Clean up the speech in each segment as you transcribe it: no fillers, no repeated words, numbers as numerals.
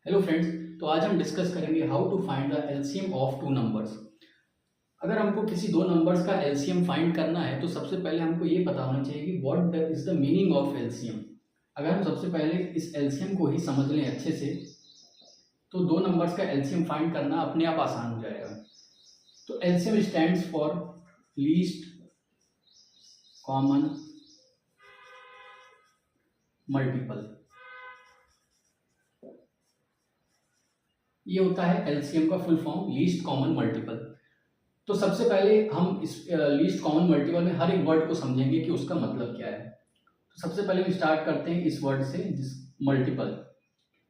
Hello friends. तो आज हम डिस्कस करेंगे how to find the LCM of two numbers. अगर हमको किसी दो नंबर्स का एलसीएम फाइंड करना है तो सबसे पहले हमको ये पता होना चाहिए कि what is the meaning of LCM. अगर हम सबसे पहले इस एलसीएम को ही समझ लें अच्छे से तो दो नंबर्स का एलसीएम फाइंड करना अपने आप आसान हो जाएगा। तो LCM stands for least common multiple. ये होता है एलसीएम का full form, least common multiple. तो सबसे पहले हम इस लीस्ट कॉमन मल्टीपल में हर एक वर्ड को समझेंगे कि उसका मतलब क्या है। तो सबसे पहले हम स्टार्ट करते हैं इस वर्ड से, जिस मल्टीपल।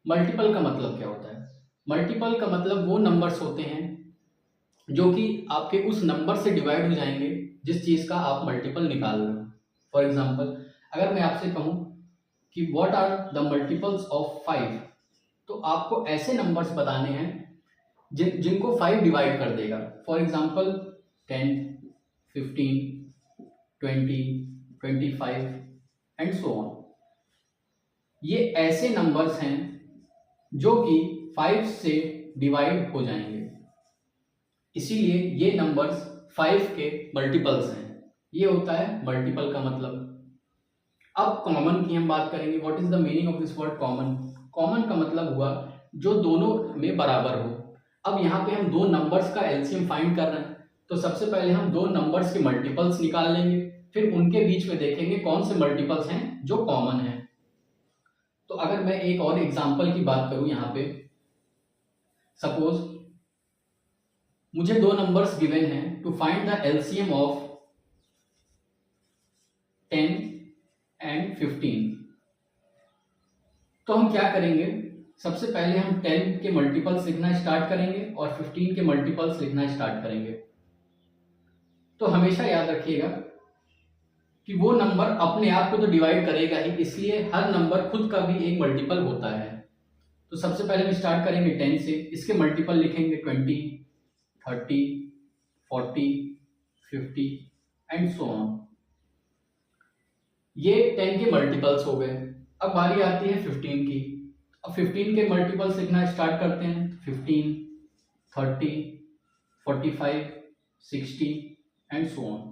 मल्टीपल का मतलब क्या होता है? मल्टीपल का मतलब वो नंबर्स होते हैं जो कि आपके उस नंबर से डिवाइड हो जाएंगे जिस चीज़ का आप मल्टीपल निकाल रहे हो। फॉर एग्जाम्पल, अगर मैं आपसे कहूँ कि what are the multiples of 5, तो आपको ऐसे नंबर्स बताने हैं जिनको 5 डिवाइड कर देगा। For example 10, 15, 20, 25 and so on. ये ऐसे नंबर्स हैं जो कि 5 से डिवाइड हो जाएंगे, इसीलिए ये नंबर्स 5 के मल्टीपल्स हैं। ये होता है मल्टीपल का मतलब। अब कॉमन की हम बात करेंगे। What is the meaning of this word common? Common का मतलब हुआ जो दोनों में बराबर हो। अब यहाँ पे हम दो नंबर्स का एलसीएम फाइंड कर रहे हैं, तो सबसे पहले हम दो नंबर्स के मल्टीपल्स निकाल लेंगे, फिर उनके बीच में देखेंगे कौन से मल्टीपल्स हैं जो कॉमन है। तो अगर मैं एक और एग्जांपल की बात करूं यहाँ पे, सपोज मुझे दो नंबर्स गिवन हैं to find the LCM of 10 and 15। तो हम क्या करेंगे, सबसे पहले हम 10 के मल्टीपल्स लिखना स्टार्ट करेंगे और 15 के मल्टीपल्स लिखना स्टार्ट करेंगे। तो हमेशा याद रखिएगा कि वो नंबर अपने आप को तो डिवाइड करेगा ही, इसलिए हर नंबर खुद का भी एक मल्टीपल होता है। तो सबसे पहले हम स्टार्ट करेंगे 10 से, इसके मल्टीपल लिखेंगे 20, 30, 40, 50 एंड सो ऑन। ये 10 के मल्टीपल्स हो गए। अब बारी आती है 15 की। अब 15 के मल्टीपल्स लिखना स्टार्ट करते हैं। 15, 30, 45, 60 एंड सो ऑन।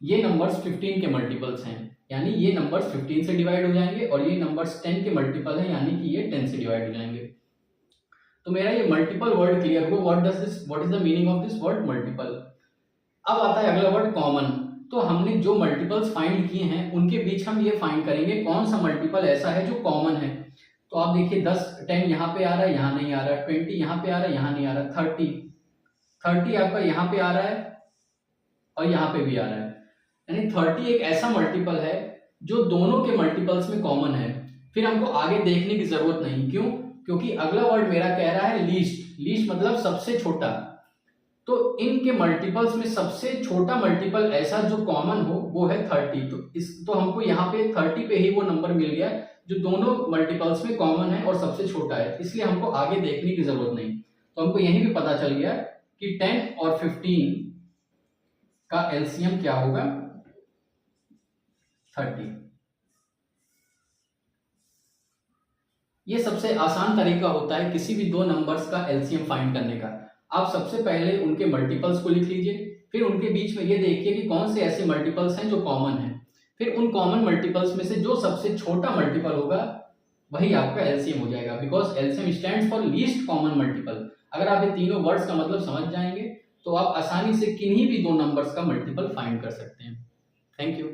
ये नंबर्स 15 के मल्टीपल्स हैं, यानी ये नंबर्स 15 से डिवाइड हो जाएंगे, और ये नंबर्स 10 के मल्टीपल हैं, यानी कि ये 10 से डिवाइड हो जाएंगे। तो मेरा ये मल्टीपल वर्ड क्लियर हुआ। What is the meaning of this word multiple. अब आता है अगला वर्ड कॉमन। तो हमने जो मल्टीपल्स फाइंड किए हैं उनके बीच हम ये फाइंड करेंगे कौन सा मल्टीपल ऐसा है जो कॉमन है। तो आप देखिए 10 यहाँ पे आ रहा है, यहाँ नहीं आ रहा है। 20 यहाँ पे आ रहा है, यहाँ नहीं आ रहा है। 30 आपका यहाँ पे आ रहा है और यहाँ पे भी आ रहा है, यानी 30 एक ऐसा मल्टीपल है जो दोनों के मल्टीपल्स में कॉमन है। फिर हमको आगे देखने की जरूरत नहीं, क्यों? क्योंकि अगला वर्ड मेरा कह रहा है लीस्ट। लीस्ट मतलब सबसे छोटा। तो इनके मल्टीपल्स में सबसे छोटा मल्टीपल ऐसा जो कॉमन हो वो है 30। तो हमको यहाँ पे 30 पे ही वो नंबर मिल गया जो दोनों मल्टीपल्स में कॉमन है और सबसे छोटा है, इसलिए हमको आगे देखने की जरूरत नहीं। तो हमको यहीं भी पता चल गया कि 10 और 15 का एलसीएम क्या होगा, 30। ये सबसे आसान तरीका होता है किसी भी दो नंबर्स का एलसीएम फाइंड करने का। आप सबसे पहले उनके मल्टीपल्स को लिख लीजिए, फिर उनके बीच में ये देखिए कि कौन से ऐसे मल्टीपल्स हैं जो कॉमन हैं। फिर उन कॉमन मल्टीपल्स में से जो सबसे छोटा मल्टीपल होगा वही आपका एलसीएम हो जाएगा, because LCM stands for least common multiple. अगर आप ये तीनों वर्ड्स का मतलब समझ जाएंगे तो आप आसानी से किन्हीं भी दो नंबर्स का मल्टीपल फाइंड कर सकते हैं। Thank you.